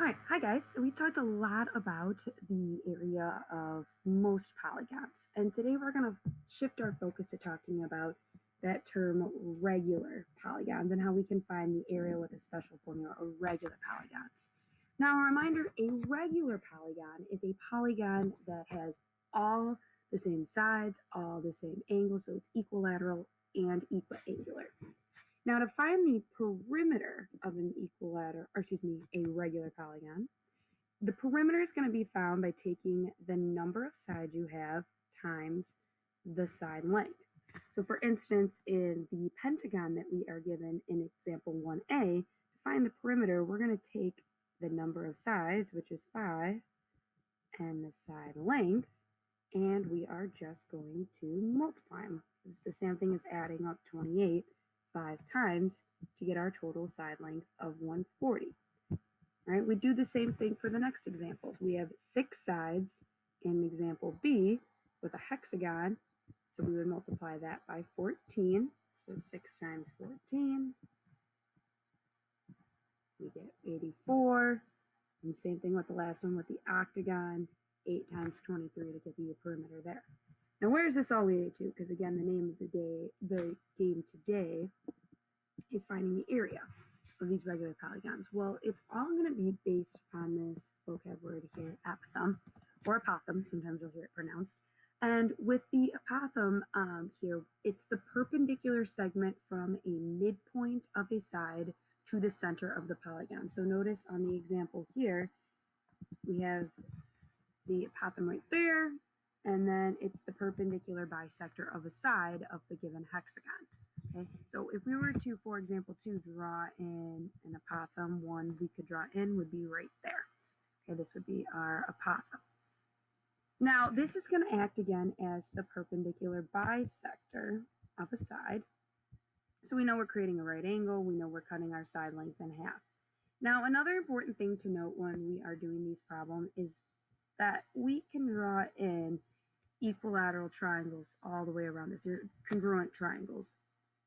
Alright, hi guys. So we talked a lot about the area of most polygons, and today we're going to shift our focus to talking about that term regular polygons and how we can find the area with a special formula, or regular polygons. Now, a reminder, a regular polygon is a polygon that has all the same sides, all the same angles, so it's equilateral and equiangular. Now, to find the perimeter of an a regular polygon, the perimeter is going to be found by taking the number of sides you have times the side length. So for instance, in the pentagon that we are given in example 1a, to find the perimeter, we're going to take the number of sides, which is 5, and the side length, and we are just going to multiply them. It's the same thing as adding up 28 5 times to get our total side length of 140. All right, we do the same thing for the next example. We have 6 sides in example B with a hexagon, so we would multiply that by 14. So 6 times 14, we get 84. And same thing with the last one with the octagon, 8 times 23 to get the perimeter there. Now, where is this all related to? Because again, the name of the game today is finding the area of these regular polygons. Well, it's all going to be based on this vocab word here, apothem, or apothem. Sometimes you'll hear it pronounced. And with the apothem here, it's the perpendicular segment from a midpoint of a side to the center of the polygon. So notice on the example here, we have the apothem right there, and then it's the perpendicular bisector of a side of the given hexagon. Okay, so if we were to, for example, to draw in an apothem, one we could draw in would be right there. Okay, this would be our apothem. Now, this is going to act again as the perpendicular bisector of a side. So we know we're creating a right angle. We know we're cutting our side length in half. Now, another important thing to note when we are doing these problems is that we can draw in equilateral triangles all the way around this, or congruent triangles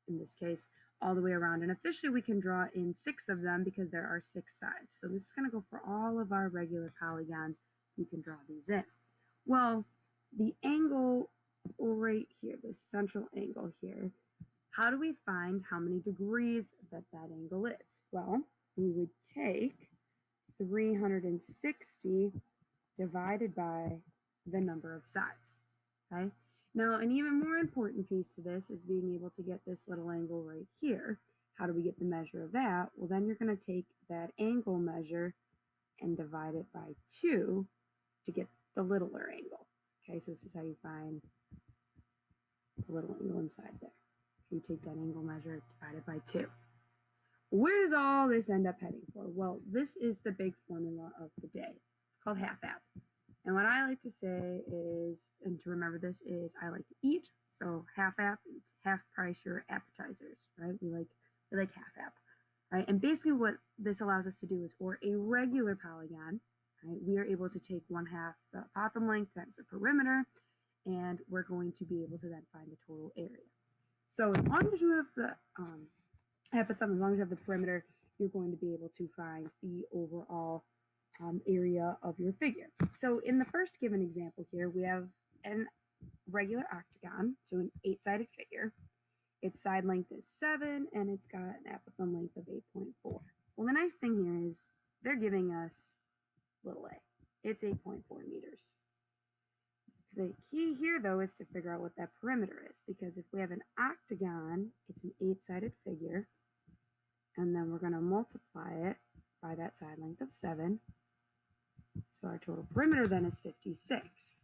in this case, all the way around. And officially we can draw in 6 of them because there are 6 sides. So this is going to go for all of our regular polygons. We can draw these in. Well, the angle right here, this central angle here, how do we find how many degrees that angle is? Well, we would take 360 divided by the number of sides, okay? Now, an even more important piece to this is being able to get this little angle right here. How do we get the measure of that? Well, then you're going to take that angle measure and divide it by 2 to get the littler angle. Okay, so this is how you find the little angle inside there. You take that angle measure, divide it by 2. Where does all this end up heading for? Well, this is the big formula of the day. It's called half-ap. And what I like to say is, and to remember this, is I like to eat. So half-ap, it's half price your appetizers, right? We like half-ap, right? And basically what this allows us to do is for a regular polygon, right, we are able to take 1/2 the apothem length times the perimeter, and we're going to be able to then find the total area. So as long as you have the apothem, as long as you have the perimeter, you're going to be able to find the overall area of your figure. So in the first given example here, we have an regular octagon, so an 8-sided figure. Its side length is 7, and it's got an apothem length of 8.4. Well, the nice thing here is they're giving us little a. It's 8.4 meters. The key here, though, is to figure out what that perimeter is, because if we have an octagon, it's an 8-sided figure, and then we're going to multiply it by that side length of 7. So our total perimeter then is 56.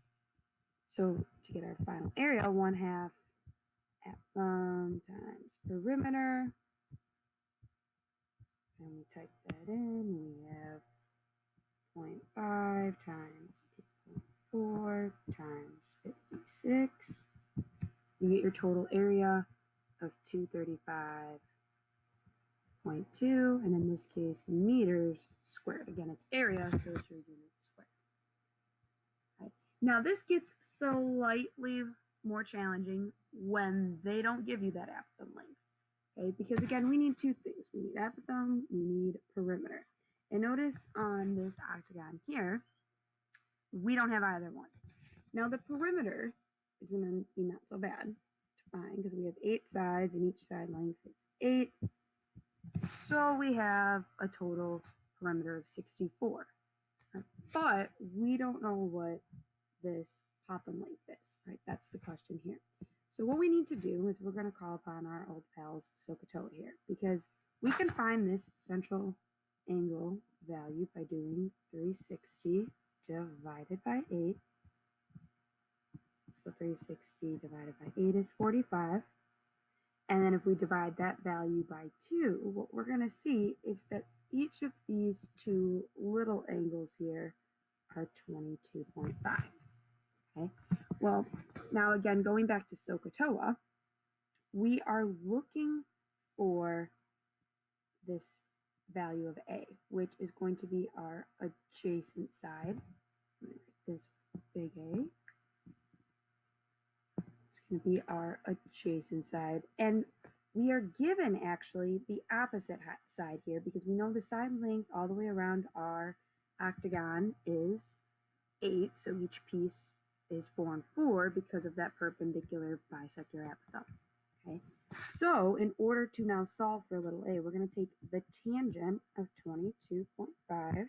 So to get our final area, 1/2 apothem times perimeter, and we type that in, we have 0.5 times 8.4 times 56. You get your total area of 235.2, and in this case, meters squared. Again, it's area, so it's your units squared. Right. Now, this gets slightly more challenging when they don't give you that apothem length, okay? Because again, we need 2 things. We need apothem, we need perimeter. And notice on this octagon here, we don't have either one. Now the perimeter is going to be not so bad to find because we have 8 sides and each side length is 8. So we have a total perimeter of 64. But we don't know what this poppin length is, right? That's the question here. So what we need to do is we're going to call upon our old pals SOHCAHTOA here, because we can find this central angle value by doing 360 divided by 8. So 360 divided by 8 is 45. And then if we divide that value by 2, what we're going to see is that each of these two little angles here are 22.5. Okay. Well, now again, going back to SOHCAHTOA, we are looking for this value of A, which is going to be our adjacent side. I'm going to write this big A. It's going to be our adjacent side. And we are given actually the opposite side here because we know the side length all the way around our octagon is 8. So each piece is 4 and 4 because of that perpendicular bisector apothem. Okay. So in order to now solve for little a, we're going to take the tangent of 22.5,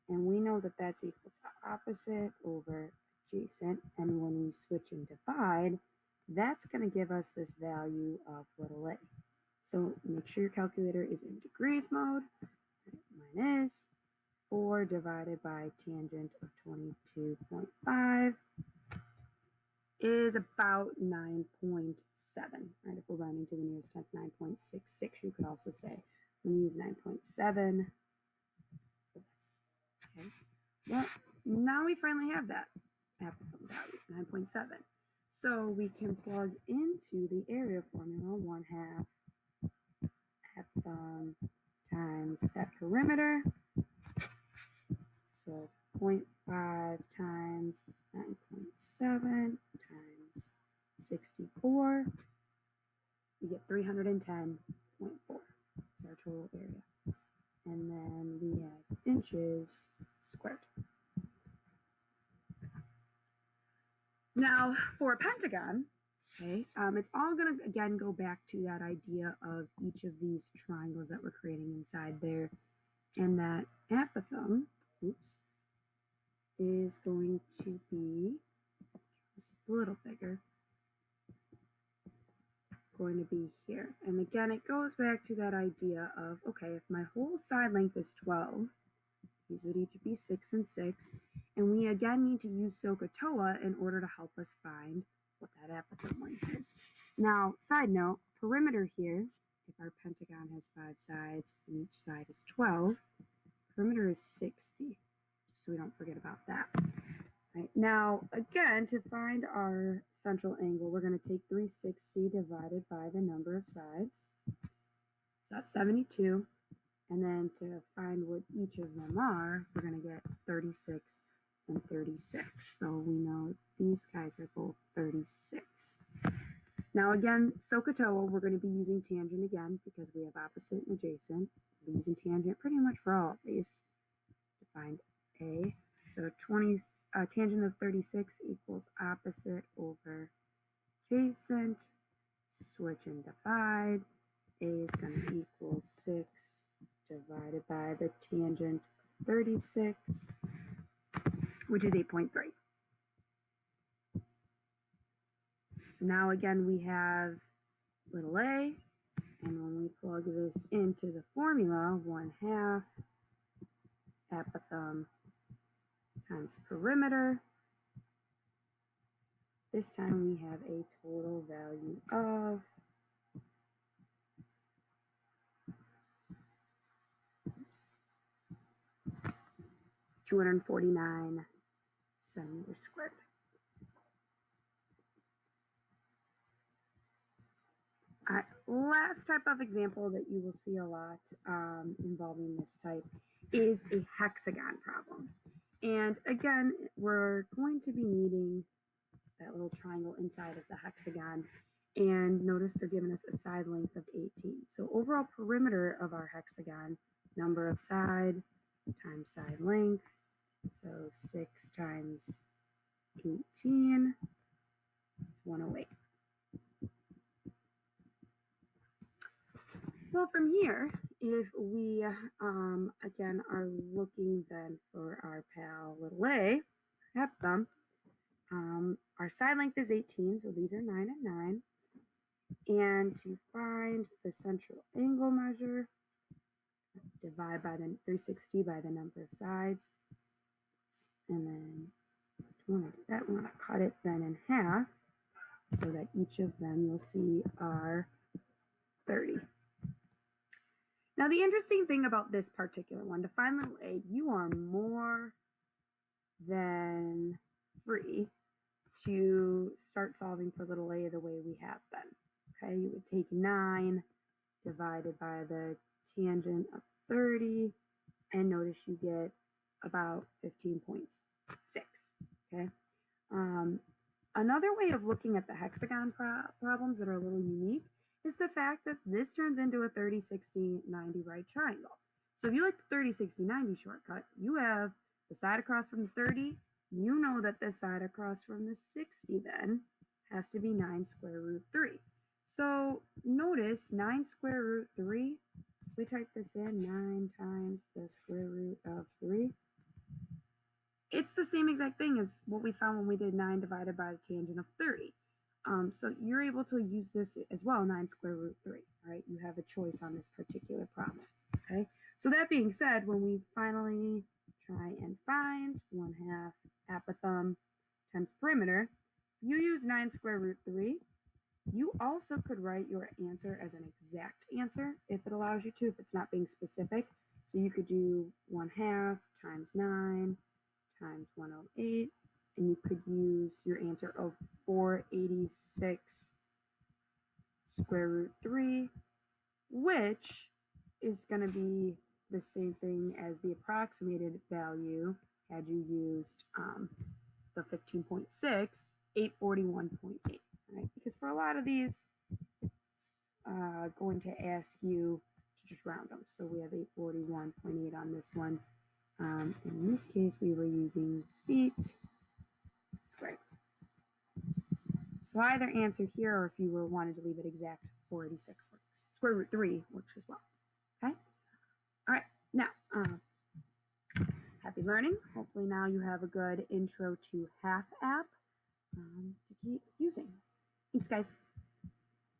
and we know that that's equal to opposite over adjacent, and when we switch and divide, that's going to give us this value of little a. So make sure your calculator is in degrees mode. Mine is 4 divided by tangent of 22.5 is about 9.7, right? If we're rounding to the nearest tenth, 9.66, you could also say. I'm going to use 9.7 for this, okay? Well, now we finally have that apothem value, 9.7. So we can plug into the area formula 1/2 apothem times that perimeter. So 0.5 times 9.7 times 64, we get 310.4. That's our total area. And then we add inches squared. Now for a pentagon, okay, it's all going to again go back to that idea of each of these triangles that we're creating inside there, and that apothem, is going to be just a little bigger, going to be here. And again, it goes back to that idea of, okay, if my whole side length is 12, these would each be 6 and 6, and we again need to use SOHCAHTOA in order to help us find what that apothem length is. Now, side note, perimeter here, if our pentagon has 5 sides and each side is 12, perimeter is 60. So we don't forget about that. Right. Now, again, to find our central angle, we're going to take 360 divided by the number of sides. So that's 72. And then to find what each of them are, we're going to get 36 and 36. So we know these guys are both 36. Now, again, SOHCAHTOA, we're going to be using tangent again because we have opposite and adjacent. We're using tangent pretty much for all of these to find A. So tangent of 36 equals opposite over adjacent. Switch and divide. A is going to equal 6 divided by the tangent of 36, which is 8.3. So now again we have little a, and when we plug this into the formula, 1/2 apothem times perimeter. This time we have a total value of 249 centimeters squared. Last type of example that you will see a lot involving this type is a hexagon problem. And again, we're going to be needing that little triangle inside of the hexagon. And notice they're giving us a side length of 18. So overall perimeter of our hexagon number of side times side length. So 6 times 18 is 108. Well, from here, if we, again, are looking then for our pal little a, hepthumb, our side length is 18, so these are 9 and 9. And to find the central angle measure, divide by the 360 by the number of sides. And then when I do that, we want to cut it then in half so that each of them you'll see are 30. Now, the interesting thing about this particular one, to find little a, you are more than free to start solving for little a the way we have been. Okay, you would take 9 divided by the tangent of 30, and notice you get about 15.6. Okay. Another way of looking at the hexagon problems that are a little unique is the fact that this turns into a 30, 60, 90 right triangle. So if you like the 30, 60, 90 shortcut, you have the side across from the 30. You know that the side across from the 60 then has to be 9 square root 3. So notice 9 square root 3, if we type this in, 9 times the square root of 3, it's the same exact thing as what we found when we did 9 divided by the tangent of 30. So you're able to use this as well, 9 square root 3, right? You have a choice on this particular problem, okay? So that being said, when we finally try and find 1/2 apithumb times perimeter, if you use 9 square root 3, you also could write your answer as an exact answer if it allows you to, if it's not being specific. So you could do 1/2 times 9 times 108, and you could use your answer of 486 square root 3, which is going to be the same thing as the approximated value had you used the 15.6, 841.8, right? Because for a lot of these, it's going to ask you to just round them. So we have 841.8 on this one. In this case, we were using feet squared. So either answer here, or if you wanted to leave it exact, 486 works. Square root 3 works as well. Okay? All right. Now, happy learning. Hopefully now you have a good intro to half app to keep using. Thanks, guys.